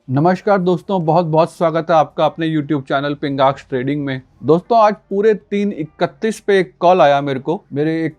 नमस्कार दोस्तों, बहुत बहुत स्वागत है आपका अपने YouTube चैनल पिंगाक्स ट्रेडिंग में। दोस्तों आज पूरे 3:31 पे एक कॉल आया मेरे को, मेरे एक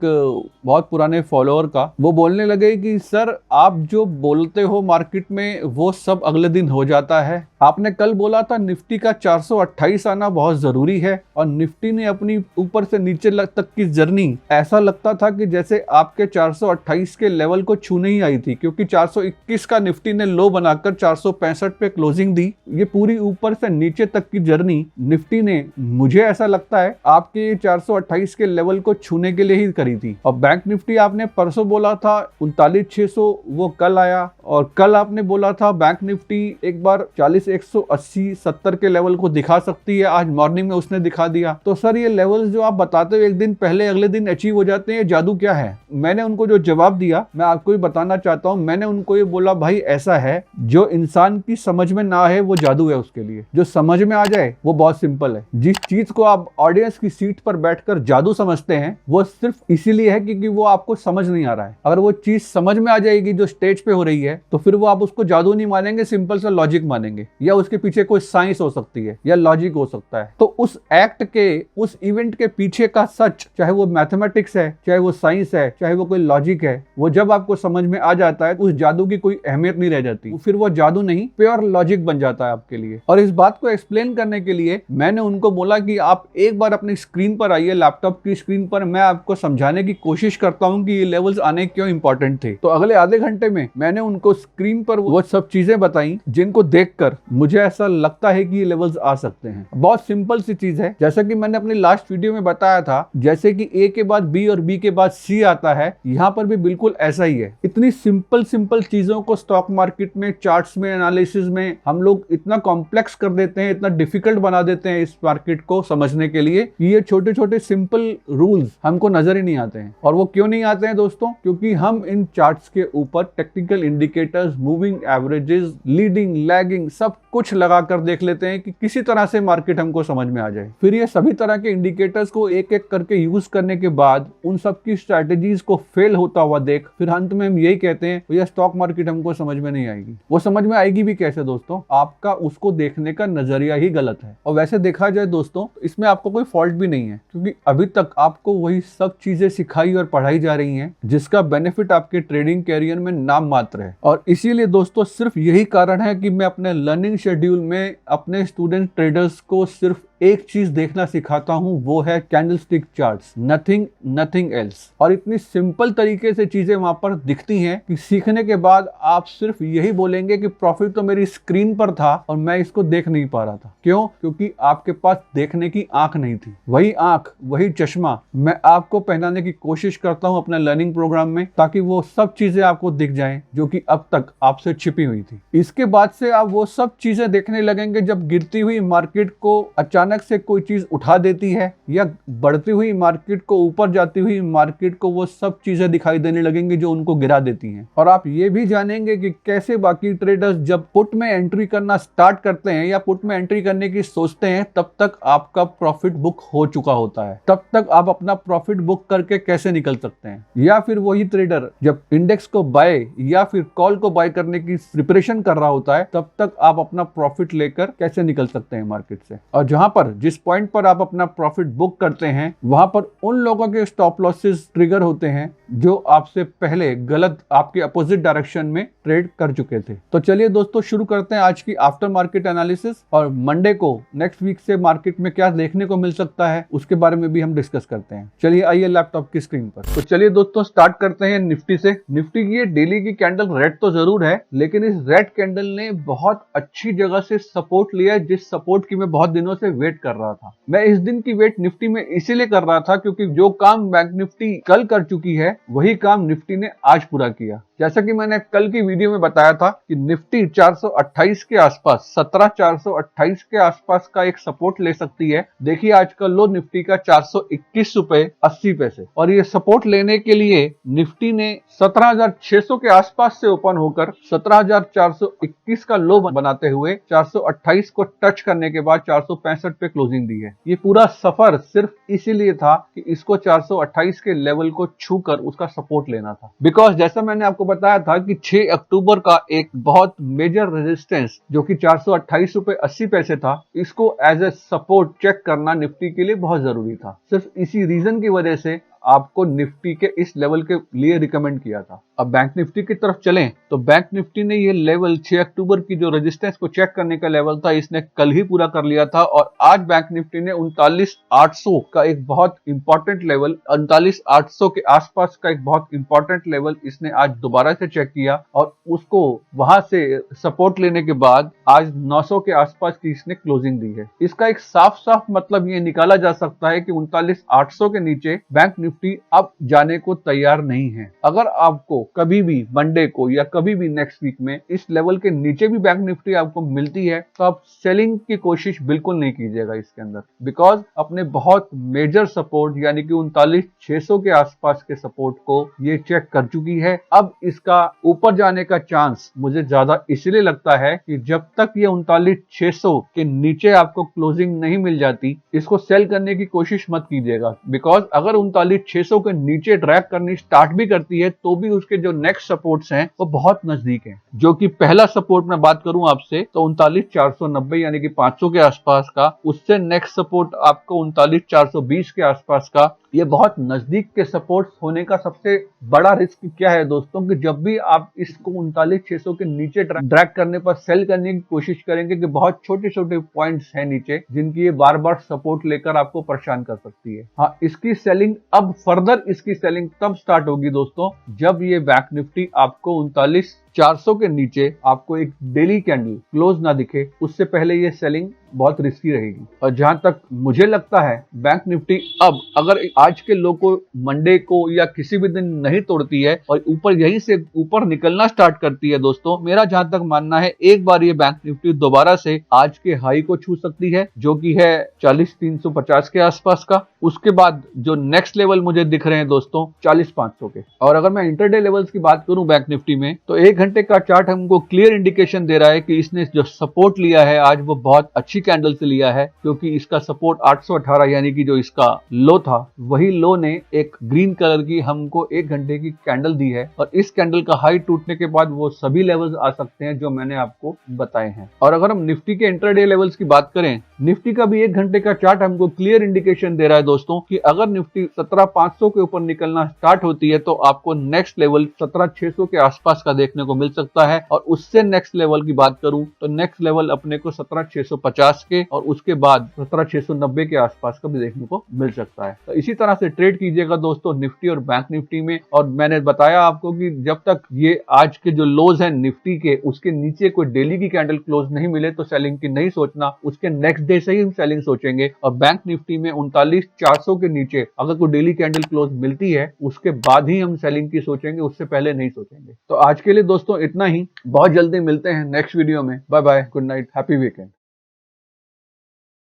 बहुत पुराने फॉलोअर का। वो बोलने लगे कि सर आप जो बोलते हो मार्केट में वो सब अगले दिन हो जाता है। आपने कल बोला था निफ्टी का 428 आना बहुत जरूरी है और निफ्टी ने अपनी ऊपर से नीचे तक की जर्नी ऐसा लगता था कि जैसे आपके 428 के लेवल को छूने ही आई थी, क्योंकि 421 का निफ्टी ने लो बनाकर 465 पे क्लोजिंग दी। ये पूरी ऊपर से नीचे तक की जर्नी निफ्टी ने, मुझे ऐसा लगता है, आपके 428 के लेवल को छूने के लिए ही करी थी। और बैंक निफ्टी आपने परसों बोला था 39,600, वो कल आया। और कल आपने बोला था बैंक निफ्टी एक बार 40,180 70 के लेवल को दिखा सकती है, आज मॉर्निंग में उसने दिखा दिया। तो सर ये लेवल्स जो आप बताते हो एक दिन पहले अगले दिन अचीव हो जाते हैं, जादू क्या है? मैंने उनको जो जवाब दिया मैं आपको भी बताना चाहता हूं। मैंने उनको ये बोला, भाई ऐसा है, जो इंसान की समझ में ना है वो जादू है उसके लिए, जो समझ में आ जाए वो बहुत सिंपल है। जिस चीज को आप ऑडियंस की सीट पर बैठकर जादू समझते हैं वो सिर्फ इसीलिए है क्योंकि वो आपको समझ नहीं आ रहा है। अगर वो चीज समझ में आ जाएगी जो स्टेज पे हो रही है तो फिर वो आप उसको जादू नहीं मानेंगे, सिंपल सा लॉजिक मानेंगे, या उसके पीछे कोई साइंस हो सकती है या लॉजिक हो सकता है। तो उस एक्ट के, उस इवेंट के पीछे का सच, चाहे वो मैथमेटिक्स है, चाहे वो साइंस है, चाहे वो कोई लॉजिक है, वो जब आपको समझ में आ जाता है उस जादू की कोई अहमियत नहीं रह जाती, फिर वो जादू नहीं प्योर लॉजिक बन जाता है आपके लिए। और इस बात को एक्सप्लेन करने के लिए मैंने उनको बोला कि आप एक बार अपनी स्क्रीन पर आइए, लैपटॉप की स्क्रीन पर, मैं आपको समझाने की कोशिश करता हूं कि ये लेवल्स आने क्यों इंपॉर्टेंट थे। तो अगले आधे घंटे में मैंने उनको स्क्रीन पर वो सब चीजें बताई जिनको देखकर मुझे ऐसा लगता है कि ये लेवल्स आ सकते हैं। बहुत सिंपल सी चीज है, जैसा कि मैंने अपनी लास्ट वीडियो में बताया था, जैसे कि ए के बाद बी और बी के बाद सी आता है, यहाँ पर भी बिल्कुल ऐसा ही है। इतनी सिंपल सिंपल चीजों को स्टॉक मार्केट में, चार्ट्स में, एनालिसिस में हम लोग इतना कॉम्प्लेक्स कर देते हैं, इतना डिफिकल्ट बना देते हैं इस मार्केट को समझने के लिए, ये छोटे छोटे सिंपल रूल्स हमको नजर ही नहीं आते हैं। और वो क्यों नहीं आते हैं दोस्तों? क्योंकि हम इन चार्ट्स के ऊपर technical indicators, moving averages, leading, lagging सब कुछ लगाकर देख लेते हैं कि किसी तरह से मार्केट हमको समझ में आ जाए। फिर ये सभी तरह के इंडिकेटर्स को एक एक करके यूज करने के बाद उन सब की स्ट्रैटेजीज को फेल होता हुआ देख, फिर अंत में हम यही कहते हैं भैया स्टॉक मार्केट हमको समझ में नहीं आएगी। वो समझ में आएगी भी कैसे दोस्तों? आपका उसको देखने का नजरिया ही गलत है। और वैसे देखा जाए दोस्तों, इसमें आपको कोई फॉल्ट भी नहीं है, क्योंकि अभी तक आपको वही सब चीजें सिखाई और पढ़ाई जा रही हैं जिसका बेनिफिट आपके ट्रेडिंग कैरियर में नाम मात्र है। और इसीलिए दोस्तों सिर्फ यही कारण है कि मैं अपने लर्निंग शेड्यूल में अपने स्टूडेंट ट्रेडर्स को सिर्फ एक चीज देखना सिखाता हूं, वो है कैंडलस्टिक चार्ट्स, नथिंग एल्स। और इतनी सिंपल तरीके से चीजें वहां पर दिखती हैं कि सीखने के बाद आप सिर्फ यही बोलेंगे कि प्रॉफिट तो मेरी स्क्रीन पर था और मैं इसको देख नहीं पा रहा था। क्यों? क्योंकि आपके पास देखने की आंख नहीं थी। वही आंख, वही चश्मा मैं आपको पहनाने की कोशिश करता हूं अपने लर्निंग प्रोग्राम में, ताकि वो सब चीजें आपको दिख जाएं जो कि अब तक आपसे छिपी हुई थी। इसके बाद से आप वो सब चीजें देखने लगेंगे जब गिरती हुई मार्केट को अचानक से कोई चीज उठा देती है, या बढ़ती हुई मार्केट को, ऊपर जाती हुई मार्केट को वो सब चीजें दिखाई देने लगेंगी जो उनको गिरा देती हैं। और आप ये भी जानेंगे कि कैसे बाकी ट्रेडर्स जब पुट में एंट्री करना स्टार्ट करते हैं या पुट में एंट्री करने की सोचते हैं, तब तक आपका प्रॉफिट बुक हो चुका होता है। तब तक आप अपना प्रॉफिट बुक करके कैसे निकल सकते हैं? या फिर वही ट्रेडर जब इंडेक्स को बाय या फिर कॉल को बाय करने की प्रिपरेशन कर रहा होता है, तब तक आप अपना प्रॉफिट लेकर कैसे निकल सकते हैं मार्केट से? और जहां पर, जिस पॉइंट पर आप अपना प्रॉफिट बुक करते हैं, वहां पर उन लोगों के स्टॉप लॉसेस ट्रिगर होते हैं जो आपसे पहले गलत, आपके अपोजिट डायरेक्शन में ट्रेड कर चुके थे। तो चलिए दोस्तों शुरू करते हैं आज की आफ्टर मार्केट एनालिसिस, और मंडे को, नेक्स्ट वीक से मार्केट में क्या देखने को मिल सकता है उसके बारे में भी हम डिस्कस करते हैं। चलिए आइए लैपटॉप की स्क्रीन पर। तो चलिए दोस्तों स्टार्ट करते हैं निफ्टी से। निफ्टी की ये डेली की कैंडल रेड तो जरूर है, लेकिन इस रेड कैंडल ने बहुत अच्छी जगह से सपोर्ट लिया, जिस सपोर्ट की मैं बहुत दिनों से वेट कर रहा था। मैं इस दिन की वेट निफ्टी में इसीलिए कर रहा था क्योंकि जो काम बैंक निफ्टी कल कर चुकी है वही काम निफ्टी ने आज पूरा किया। जैसा कि मैंने कल की वीडियो में बताया था कि निफ्टी 428 के आसपास, 17,428 के आसपास का एक सपोर्ट ले सकती है। देखिए आज का लो निफ्टी का 421 रुपए 80 पैसे, और ये सपोर्ट लेने के लिए निफ्टी ने 17,600 के आसपास से ओपन होकर 17,421 का लो बनाते हुए 428 को टच करने के बाद 465 पे क्लोजिंग दी है। ये पूरा सफर सिर्फ इसीलिए था कि इसको 428 के लेवल को छूकर उसका सपोर्ट लेना था। बिकॉज जैसा मैंने आपको बताया था कि 6 अक्टूबर का एक बहुत मेजर रेजिस्टेंस जो कि 428 रुपए 80 पैसे था, इसको एज ए सपोर्ट चेक करना निफ्टी के लिए बहुत जरूरी था। सिर्फ इसी रीजन की वजह से आपको निफ्टी के इस लेवल के लिए रिकमेंड किया था। अब बैंक निफ्टी की तरफ चलें तो बैंक निफ्टी ने ये लेवल 6 अक्टूबर की जो रेजिस्टेंस को चेक करने का लेवल था, इसने कल ही पूरा कर लिया था और आज बैंक निफ्टी ने 39,800 का एक बहुत इंपॉर्टेंट लेवल, 39,800 के आसपास का एक बहुत इंपॉर्टेंट लेवल इसने आज दोबारा से चेक किया और उसको वहां से सपोर्ट लेने के बाद आज 900 के आसपास की इसने क्लोजिंग दी है। इसका एक साफ साफ मतलब ये निकाला जा सकता है कि 39,800 के नीचे बैंक निफ्टी अब जाने को तैयार नहीं है। अगर आपको कभी भी मंडे को या कभी भी नेक्स्ट वीक में इस लेवल के नीचे भी बैंक निफ्टी आपको मिलती है तो आप सेलिंग की कोशिश बिल्कुल नहीं कीजिएगा इसके अंदर, बिकॉज अपने बहुत मेजर सपोर्ट यानी कि 39,600 के आसपास के सपोर्ट को ये चेक कर चुकी है। अब इसका ऊपर जाने का चांस मुझे ज्यादा इसलिए लगता है कि जब तक ये 39,600 के नीचे आपको क्लोजिंग नहीं मिल जाती, इसको सेल करने की कोशिश मत कीजिएगा, बिकॉज अगर 39,600 के नीचे ट्रैक करनी स्टार्ट भी करती है तो भी उसके जो नेक्स्ट सपोर्ट्स हैं वो बहुत नजदीक हैं। जो कि पहला सपोर्ट मैं बात करूं आपसे तो 39,490 यानी कि 500 के आसपास का, उससे नेक्स्ट सपोर्ट आपको 39,420 के आसपास का। ये बहुत नजदीक के सपोर्ट्स होने का सबसे बड़ा रिस्क क्या है दोस्तों, कि जब भी आप इसको 39,600 के नीचे ड्रैग करने पर सेल करने की कोशिश करेंगे कि बहुत छोटे छोटे पॉइंट्स हैं नीचे जिनकी ये बार बार सपोर्ट लेकर आपको परेशान कर सकती है। हाँ, इसकी सेलिंग अब फर्दर इसकी सेलिंग तब स्टार्ट होगी दोस्तों जब ये बैंक निफ्टी आपको 39,400 के नीचे आपको एक डेली कैंडल क्लोज ना दिखे, उससे पहले ये सेलिंग बहुत रिस्की रहेगी। और जहां तक मुझे लगता है बैंक निफ्टी अब अगर आज के लो को मंडे को या किसी भी दिन नहीं तोड़ती है और ऊपर यहीं से ऊपर निकलना स्टार्ट करती है दोस्तों, मेरा जहां तक मानना है एक बार ये बैंक निफ्टी दोबारा से आज के हाई को छू सकती है जो कि है 40,350 के आसपास का। उसके बाद जो नेक्स्ट लेवल मुझे दिख रहे हैं दोस्तों 40,500 के। और अगर मैं इंटरडे लेवल्स की बात करूं बैंक निफ्टी में तो 1 घंटे का चार्ट हमको क्लियर इंडिकेशन दे रहा है कि इसने जो सपोर्ट लिया है आज वो बहुत अच्छी कैंडल से लिया है, क्योंकि इसका सपोर्ट 818 यानी कि जो इसका लो था वही लो ने एक ग्रीन कलर की हमको 1 घंटे की कैंडल दी है और इस कैंडल का हाई टूटने के बाद वो सभी लेवल्स आ सकते हैं जो मैंने आपको बताए हैं। और अगर हम निफ्टी के इंट्राडे लेवल्स की बात करें, निफ्टी का भी 1 घंटे का चार्ट हमको क्लियर इंडिकेशन दे रहा है दोस्तों कि अगर निफ्टी 17,500 के ऊपर निकलना स्टार्ट होती है तो आपको नेक्स्ट लेवल 17,600 के आसपास का देखने को मिल सकता है। और उससे नेक्स्ट लेवल की बात करूं तो नेक्स्ट लेवल अपने को 17,650 के और उसके बाद 17,690 के आसपास का भी देखने को मिल सकता है। तो इसी तरह से ट्रेड कीजिएगा दोस्तों निफ्टी और बैंक निफ्टी में। और मैंने बताया आपको कि जब तक ये आज के जो लोज हैं निफ्टी के उसके नीचे कोई डेली की कैंडल क्लोज नहीं मिले तो सेलिंग की नहीं सोचना, उसके नेक्स्ट डे से ही हम सेलिंग सोचेंगे। और बैंक निफ्टी में 39,400 के नीचे अगर कोई डेली कैंडल क्लोज मिलती है उसके बाद ही हम सेलिंग की सोचेंगे, उससे पहले नहीं सोचेंगे। तो आज के लिए दोस्तों इतना ही, बहुत जल्दी मिलते हैं नेक्स्ट वीडियो में। Bye bye, good night, happy weekend.